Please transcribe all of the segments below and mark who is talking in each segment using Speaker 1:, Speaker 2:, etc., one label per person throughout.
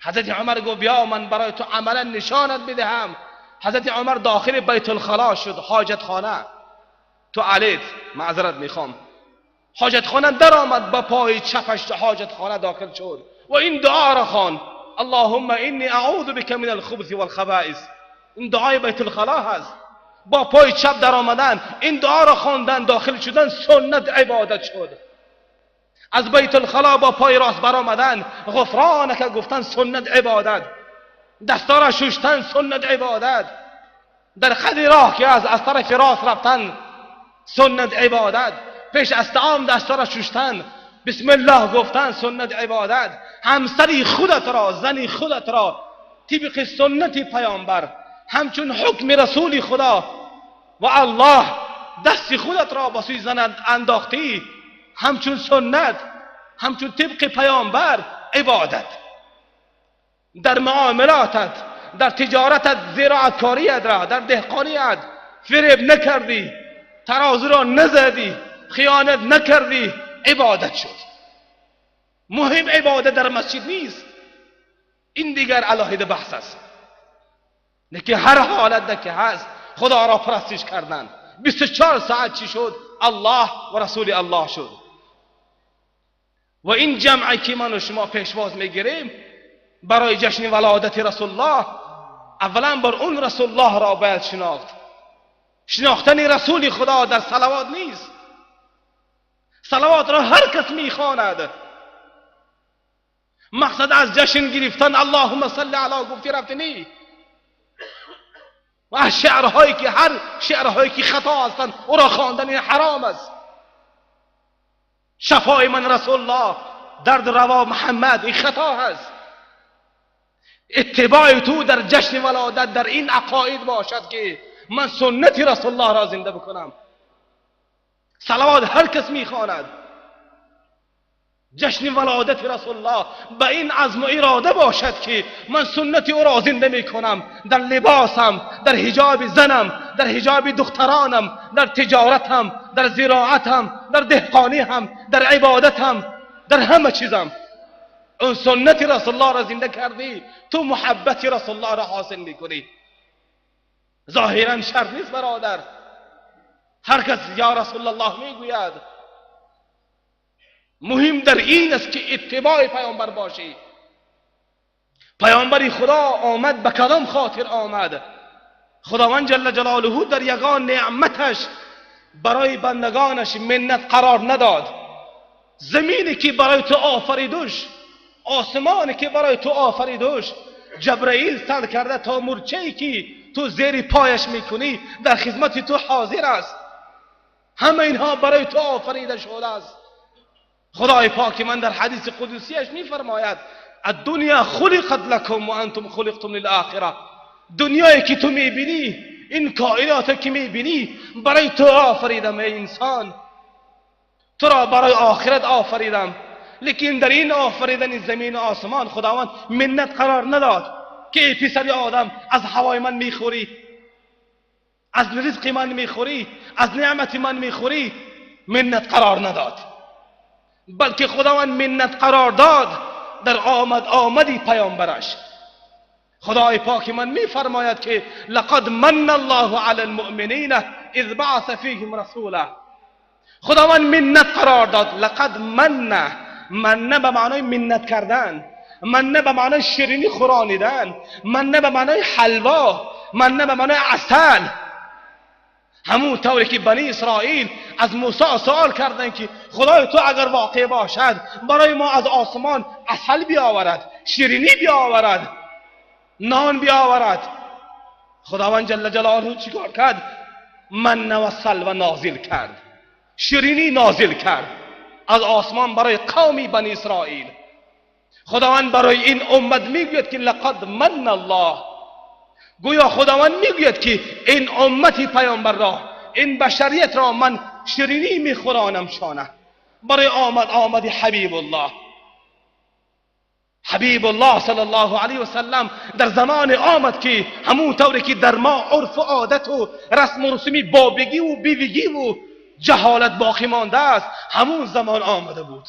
Speaker 1: حضرت عمر گفت بیا من برای تو عملا نشانت بدهم. حضرت عمر داخل بیت الخلا شد، حاجت خانه، تو علیت معذرت میخوام، حاجت خانه در آمد، با پای چپش حاجت خانه داخل شد و این دعا را خواند: اللهم انی اعوذ بک من الخبث والخبائث. این دعای بیت الخلا هست. با پای چپ در آمدن این دعا را خواندن، داخل شدن سنت عبادت شد. از بیت الخلا با پای راست بر آمدن غفرانک گفتن سنت عبادت. دستا را شستن سنت عبادت. در خط راه که از طرف راست رفتن سنت عبادت. پیش از طعام دستا را شستن بسم الله گفتن سنت عبادت. همسری خودت را، زنی خودت را طبق سنت پیامبر، همچون حکم رسول خدا و الله دست خودت را با سوی زن انداختی، همچون سنت، همچون طبق پیامبر عبادت. در معاملاتت، در تجارتت، زراعتکاریت را، در دهقانیت فریب نکردی، ترازو را نزدی، خیانت نکردی، عبادت شد. مهم عبادت در مسجد نیست، این دیگر علاهده بحث است. لیکن هر حالت که هست خدا را پرستش کردن. 24 ساعت چی شد؟ الله و رسول الله شد. و این جمعی که من و شما پیشواز میگیریم برای جشن ولادت رسول الله، اولا بر اون رسول الله را باید شناخت. شناختن رسول خدا در صلوات نیست. صلوات را هر کس میخواند. مقصد از جشن گرفتن اللهم صل علی گفتی رفتنی و شعرهایی که هر شعرهایی که خطا هستند او را خواندن این حرام است. شفای من رسول الله، درد روا محمد، این خطا هست. اتباع تو در جشن ولادت در این عقاید باشد که من سنت رسول الله را زنده بکنم. صلوات هر کس میخواند. جشن ولادت رسول الله به این عزم و اراده باشد که من سنت او را زنده میکنم، در لباسم، در حجاب زنم، در حجاب دخترانم، در تجارتم، در زراعتم، در دهقانیم، در عبادتم، در همه چیزم. اون سنت رسول الله را زنده کردی، تو محبت رسول الله را حاصل میکنی. ظاهرا شرط نیست برادر، هر کس یا رسول الله میگوید. مهم در این است که اتباع پیامبر باشی. پیامبر خدا آمد به کدام خاطر آمد؟ خداوند جل جلاله در یگان نعمتش برای بندگانش منت قرار نداد. زمینی که برای تو آفریدوش، آسمانی که برای تو آفریدوش، جبرائیل صد کرده تا مورچه‌ای که تو زیر پایش میکنی در خدمت تو حاضر است. همه اینها برای تو آفریده شده است. خدای پاک من در حدیث قدسیش میفرماید الدنیا خلقت لکم و انتم خلقتم للآخره. دنیایی که تو میبینی، این کائناتی که میبینی برای تو آفریدم ای انسان. تو را برای آخرت آفریدم. لیکن در این آفریدن زمین و آسمان خداوند منت قرار نداد که ای پسر آدم از هوای من میخوری، از رزق من میخوری، از نعمت من میخوری. منت قرار نداد، بلکه خداوند منت قرار داد در آمدی پیامبرش. خدای پاک من میفرماید که لقد من الله علی المؤمنین اذ بعث فیهم رسولا. خداوند منت قرار داد. لقد من به معنای منت کردن، من به معنای شیرینی خورانیدن، من به معنای حلوا، من به معنای عسل. همون طوری که بنی اسرائیل از موسی سوال کردند که خدای تو اگر واقع باشد برای ما از آسمان عسل بیاورد، شیرینی بیاورد، نان بیاورد. خداوند جل جلاله چیکار کرد؟ من و سلوى نازل کرد، شیرینی نازل کرد از آسمان برای قومی بنی اسرائیل. خداوند برای این امت میگوید که لقد من الله. گویا خداوند میگوید که این امتی پیامبر را، این بشریت را من شیرینی میخورانم شانه برای آمد حبیب الله. حبیب الله صلی الله علیه و سلم در زمان آمد که همون طوری که در ما عرف و عادت و رسم و رسومی بابگی و بیوگی و جهالت باقی مانده است، همون زمان آمده بود.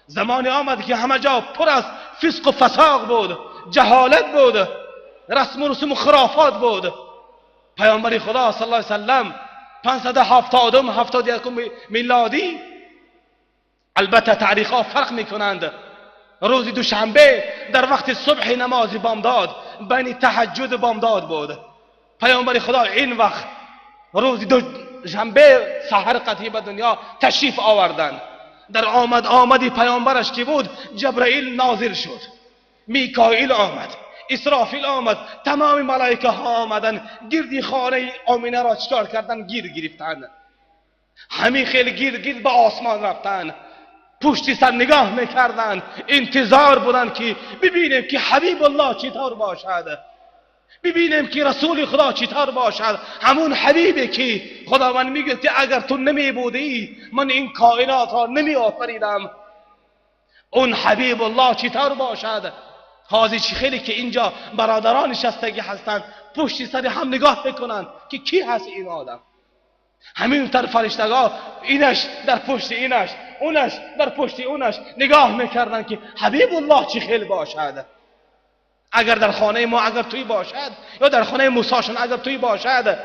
Speaker 1: زمانی آمد که همه جا پر از فسق و فساق بود، جهالت بود، رسم و رسوم و خرافات بود. پیامبر خدا صلی الله علیه وسلم 571 میلادی، البته تاریخ ها فرق میکنند، روز دوشنبه در وقت صبح نماز بامداد بین تهجد بامداد بود. پیامبر خدا این وقت روز دوشنبه سحر قطعی به دنیا تشریف آوردند. در آمدی پیامبرش که بود، جبرائیل نازل شد، میکائیل آمد، اسرافیل آمد، تمام ملائکه ها آمدن گردی خانه آمینه را چکار کردن؟ گیر گرفتند. همین خیلی گیر به آسمان رفتن، پشت سر نگاه میکردن، انتظار بودن که ببینیم که حبیب الله چطور باشد، ببینیم که رسول خدا چطور باشد. همون حبیبی که خداوند میگه که اگر تو نمی بودی من این کائنات را نمی آفریدم، اون حبیب الله چطور باشد. حاضر خیلی که اینجا برادران نشستگی هستند پشت سر هم نگاه بکنند که کی هست این آدم. همین تر فرشتگاه اینش در پشت اینش، اونش در پشت اونش نگاه میکردن که حبیب الله چی خیلی باشد. اگر در خانه ما اگر توی باشد، یا در خانه موساشون اگر توی باشد،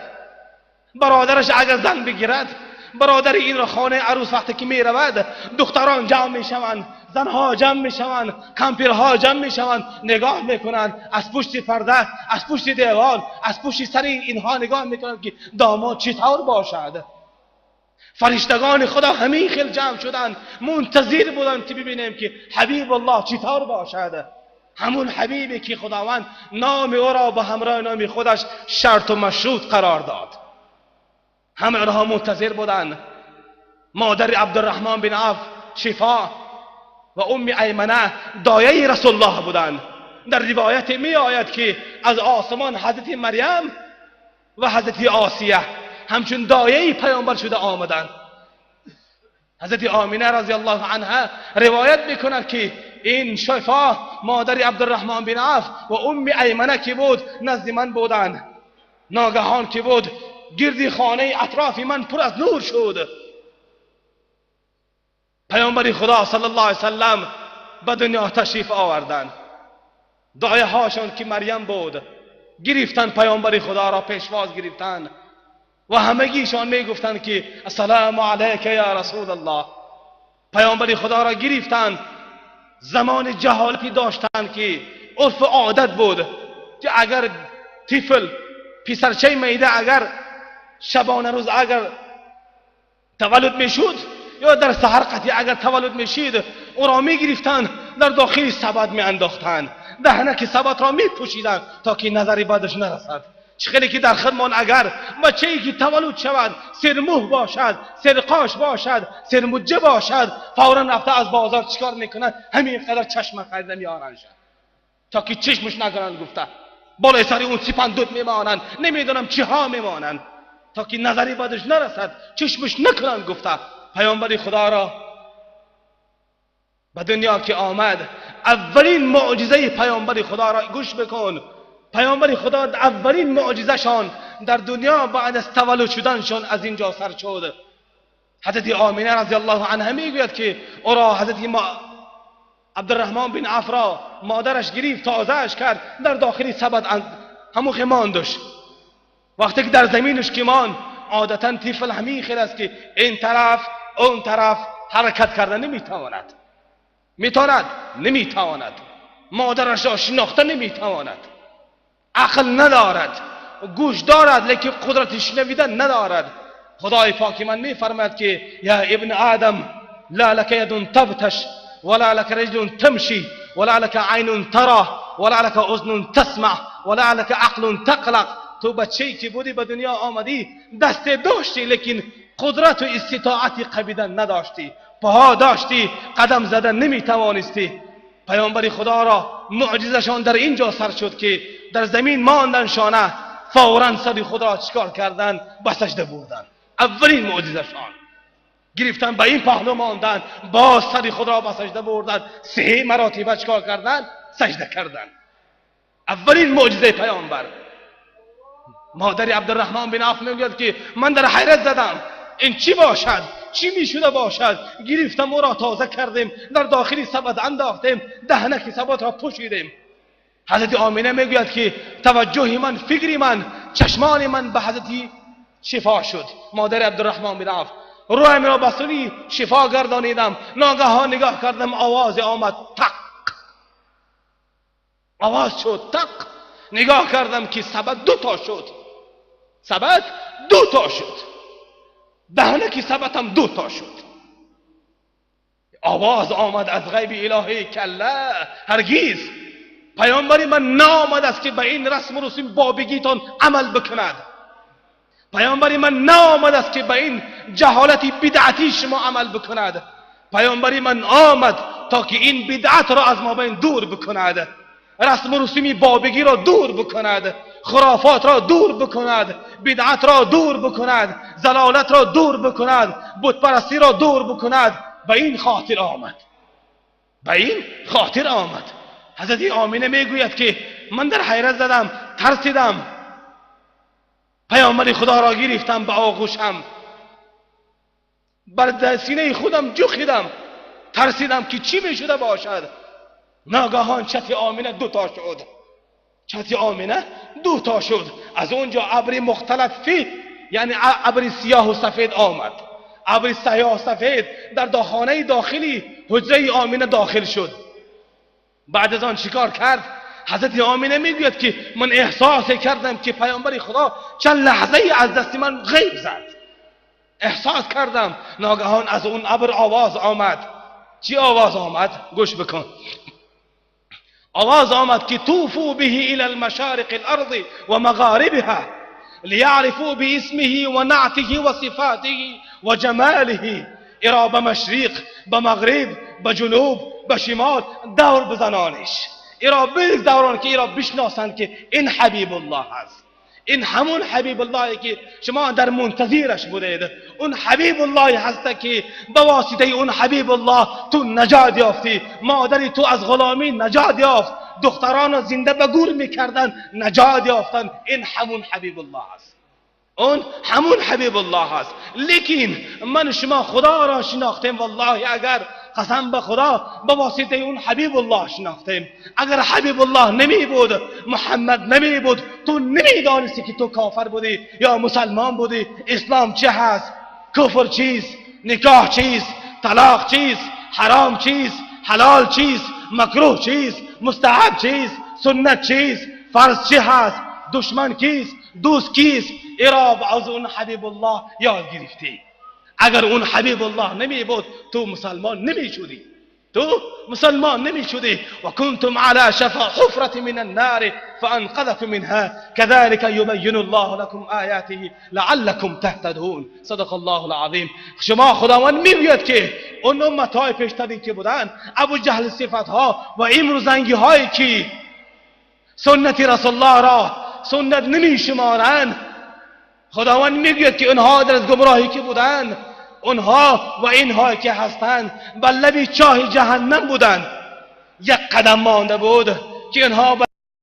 Speaker 1: برادرش اگر زن بگیرد، برادر این را خانه عروس وقتی که می رود، دختران جمع می شوند، زنها جمع می شوند، کمپیرها جمع می شوند، نگاه میکنند از پشت پرده، از پشت دیوار، از پشت سر اینها نگاه میکنند که داماد چطور باشد. فرشتگان خدا همین خیل جمع شدند، منتظر بودند که ببینیم که حبیب الله چطور باشد. همون حبیبی که خداوند نام او را به همراه نام خودش شرط و مشروط قرار داد. همه آنها منتظر بودند. مادر عبدالرحمن بن عوف شفا و ام ایمنه دایه رسول الله بودند. در روایت می آید که از آسمان حضرت مریم و حضرت آسیه همچون دایه پیامبر شده آمدند. حضرت آمینه رضی الله عنها روایت میکند که این شفا مادر عبدالرحمن بن عوف و ام ایمنه که بود نزد من بودند. ناگهان که بود گردی خانه اطراف من پر از نور شد. پیامبر خدا صلی الله علیه وسلم به دنیا تشریف آوردند. دایه هاشون که مریم بود گرفتن پیامبر خدا را پیشواز گرفتن و همگیشان میگفتند که السلام علیک یا رسول الله. پیامبر خدا را گرفتند. زمان جهالتی داشتند که عرف عادت بود که اگر طفل پسرچه میده اگر شبانه روز اگر تولد میشد یا در سحر قطعی اگر تولد میشید او را میگرفتند در داخل سبد میانداختند، دهنک سبد را میپوشیدند تا که نظری بدش نرسد. خیلی که در خدمان اگر بچه‌ای که تولد شود سرموه باشد، سرقاش باشد، سرمجه باشد، فوراً رفته از بازار چیکار میکنن؟ همین قدر چشم خریده میارن تا که چشمش نکنن گفته، بالای سر اون سپندود میمانند، نمیدونم چی ها میمانند تا که نظری بدش نرسد چشمش نکنن گفته. پیامبر خدا را به دنیا که آمد اولین معجزه پیامبر خدا را گوش بکن. پیامبر خدا اولین معجزه شان در دنیا بعد از تولد شدنشان از اینجا سر شد. حضرت آمینه رضی الله عنها میگوید که او را حضرت عبدالرحمن بن عوف را مادرش گرفت، تازهش کرد، در داخلی سبد همون ماندش. وقتی که در زمینش که مان، عادتا طفل همین خیلی است که این طرف اون طرف حرکت کردن نمیتواند، نمیتواند، مادرش را شناخته نمیتواند، عقل ندارد، گوش دارد لیکن قدرت شنویدن ندارد. خدای پاک من میفرماید که یا ابن آدم لا لك يد تبتش ولا لك رجل تمشي ولا لك عين ترى ولا لك اذن تسمع ولا لك عقل تقلق. تو بچه‌ای که بودی به دنیا آمدی دست داشتی لیکن قدرت و استطاعت قبیدن نداشتی، پاها داشتی قدم زدن نمیتوانستی. پیامبر خدا را معجزشان در اینجا سر شد که در زمین ماندنشانه فوراً سر خود را چکار کردن؟ به سجده بردن. اولین معجزشان گرفتن به این پهلو ماندن، باز سر خود را به سجده بردن، 3 مراتب چکار کردن؟ سجده کردن. اولین معجزه پیامبر. مادر عبدالرحمن بن عوف میگوید که من در حیرت زدم، این چی باشد؟ چی میشده باشد؟ گرفتم او را تازه کردیم، در داخلی سبد انداختیم، دهنک سبد را پوشیدیم. حضرت آمینه میگوید که توجه من، فکر من، چشمان من به حضرت شفا شد، مادر عبدالرحمن بن عوف. رویم را بصری شفا گردانیدم، ناگهان نگاه کردم آواز آمد، تق، آواز شد تق. نگاه کردم که سبد 2 تا شد، سبد 2 تا شد، دهنه سبد هم 2 تا شد. آواز آمد از غیب الهی کلا، هرگیز پیامبری من نآمد است که به این رسم و رسوم بابگیتان عمل بکند. پیامبری من نآمد است که به این جهالتی بدعتی شما عمل بکند. پیامبری من آمد تا که این بدعت را از ما بین دور بکند، رسم و رسوم بابگی را دور بکند، خرافات را دور بکند، بدعت را دور بکند، ضلالت را دور بکند، بت پرستی را دور بکند. به این خاطر آمد، به این خاطر آمد. حضرت آمینه میگوید که من در حیرت زدم، ترسیدم، پیامبر خدا را گرفتم به آغوشم، بر سینه خودم جوخیدم، ترسیدم که چی میشده باشد. ناگهان چتر آمینه 2 تا شد، چتر آمینه 2 تا شد. از اونجا ابر مختلفی، یعنی ابر سیاه و سفید آمد. ابر سیاه و سفید در خانه داخلی حجره آمینه داخل شد. بعد از آن چیکار کرد؟ حضرت آمینه میگوید که من احساس کردم که پیامبر خدا چند لحظه از دست من غیب زد. احساس کردم. ناگهان از اون ابر آواز آمد. چی آواز آمد؟ گوش بکن. آواز آمد که توفوا به الى المشارق الارض و مغاربها لیعرفوا باسمه و نعته و صفاته و جماله. ایرا به مشرق، به مغرب، به جنوب، به شمال دور بزنانش. ایرا بگذاران که ایرا بشناسند که این حبیب الله است. این همون حبیب الله که شما در منتظرش بودید. اون حبیب الله هست که به واسطه اون حبیب الله تو نجات یافتی. مادری تو از غلامی نجات یافت، دختران زنده به گور میکردن نجات یافتن. این همون حبیب الله است، اون همون حبیب الله است. لیکن من شما خدا را شناختیم. والله اگر قسم به خدا به واسطه اون حبیب الله شناختیم. اگر حبیب الله نمی بود، محمد نمی بود، تو نمی دانستی که تو کافر بودی یا مسلمان بودی. اسلام چه هست؟ کفر چیست؟ نکاح چیست؟ طلاق چیست؟ حرام چیست؟ حلال چیست؟ مکروه چیست؟ مستحب چیست؟ سنت چیست؟ فرض چه هست؟ دشمن کیست؟ دوست کیست؟ ایرا از اون حبیب الله یاد گرفتی. اگر اون حبیب الله نمی بود تو مسلمان نمی شدی، تو مسلمان نمی شدی. و کنتم على شفا حفرة من النار فانقذكم منها كذلك يبين الله لكم آیاته لعلكم تهتدون. صدق الله العظیم. شما خداوند میگوید که اون امتهای پیشتری که بودن، ابو جهل صفت ها و امروزنگی هایی که سنت رسول الله را سنت نمی شمارند، خداوند میگوید که اونها در گمراهی که بودند، اونها و اینها که هستند به لب چاه جهنم بودند. یک قدم مانده بود که اونها